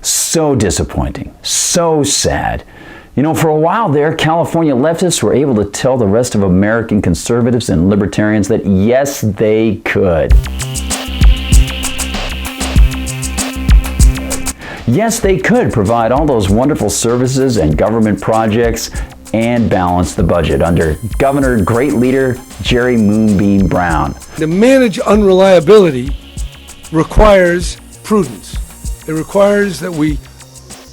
So disappointing. So sad. You know, for a while there, California leftists were able to tell the rest of American conservatives and libertarians that yes, they could. Yes, they could provide all those wonderful services and government projects and balance the budget under Governor Great Leader Jerry Moonbeam Brown. To manage unreliability requires prudence. It requires that we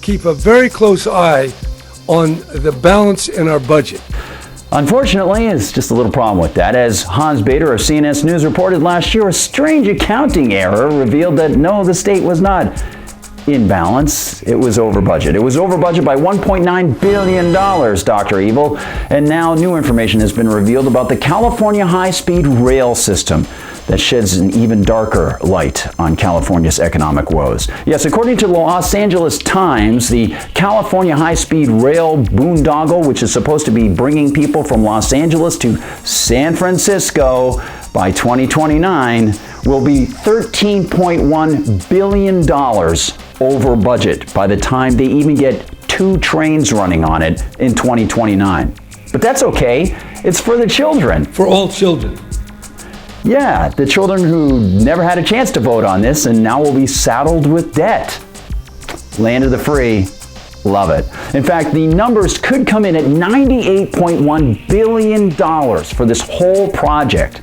keep a very close eye on the balance in our budget. Unfortunately, it's just a little problem with that. As Hans Bader of CNS News reported last year, a strange accounting error revealed that no, the state was not in balance. It was over budget. It was over budget by $1.9 billion, Dr. Evil. And now new information has been revealed about the California high-speed rail system that sheds an even darker light on California's economic woes. Yes, according to the Los Angeles Times, the California high-speed rail boondoggle, which is supposed to be bringing people from Los Angeles to San Francisco by 2029, will be $13.1 billion over budget by the time they even get 2 trains running on it in 2029. But that's okay. It's for the children. For all children. Yeah, the children who never had a chance to vote on this and now will be saddled with debt. Land of the free. Love it. In fact, the numbers could come in at $98.1 billion for this whole project.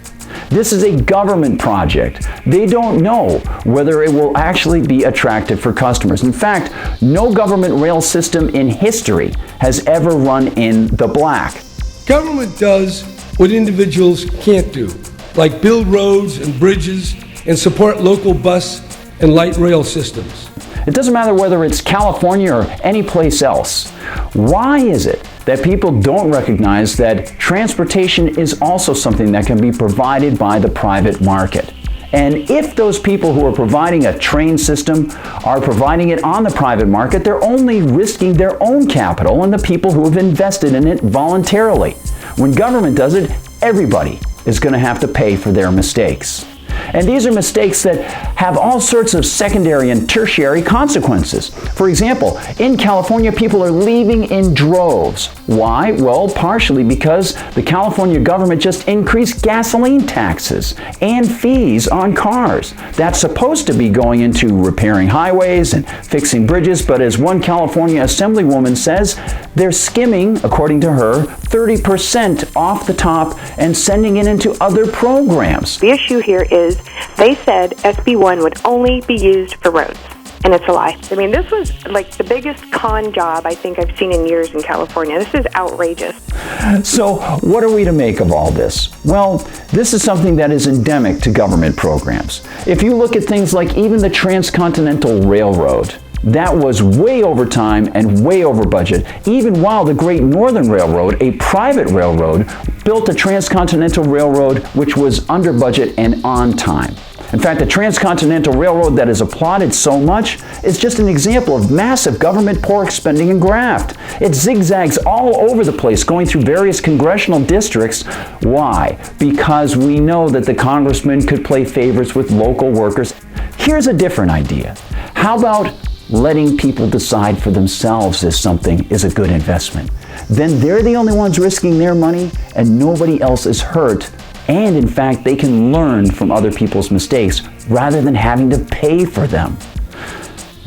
This is a government project. They don't know whether it will actually be attractive for customers. In fact, no government rail system in history has ever run in the black. Government does what individuals can't do, like build roads and bridges and support local bus and light rail systems. It doesn't matter whether it's California or any place else. Why is it that people don't recognize that transportation is also something that can be provided by the private market? And if those people who are providing a train system are providing it on the private market, they're only risking their own capital and the people who have invested in it voluntarily. When government does it, everybody is going to have to pay for their mistakes. And these are mistakes that have all sorts of secondary and tertiary consequences. For example, in California, people are leaving in droves. Why? Well, partially because the California government just increased gasoline taxes and fees on cars. That's supposed to be going into repairing highways and fixing bridges, but as one California assemblywoman says, they're skimming, according to her, 30% off the top and sending it into other programs. The issue here is they said SB 1 would only be used for roads, and it's a lie. I mean, this was like the biggest con job I think I've seen in years in California. This is outrageous. So what are we to make of all this? Well, this is something that is endemic to government programs. If you look at things like even the Transcontinental Railroad, that was way over time and way over budget, even while the Great Northern Railroad, a private railroad, built a transcontinental railroad which was under budget and on time. In fact, the Transcontinental Railroad that is applauded so much is just an example of massive government pork spending and graft. It zigzags all over the place, going through various congressional districts. Why? Because we know that the congressman could play favorites with local workers. Here's a different idea. How about letting people decide for themselves if something is a good investment? Then they're the only ones risking their money and nobody else is hurt. And in fact, they can learn from other people's mistakes rather than having to pay for them.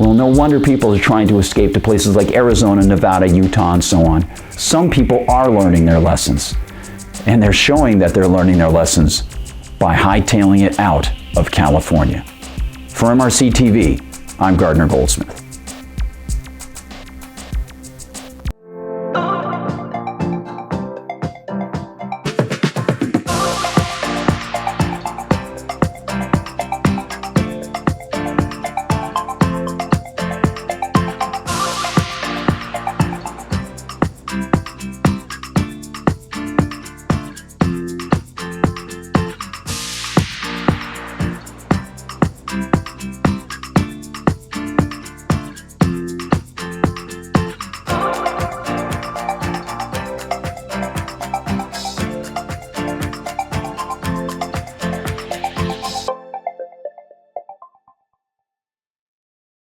Well, no wonder people are trying to escape to places like Arizona, Nevada, Utah, and so on. Some people are learning their lessons, and they're showing that they're learning their lessons by hightailing it out of California. For MRC-TV, I'm Gardner Goldsmith.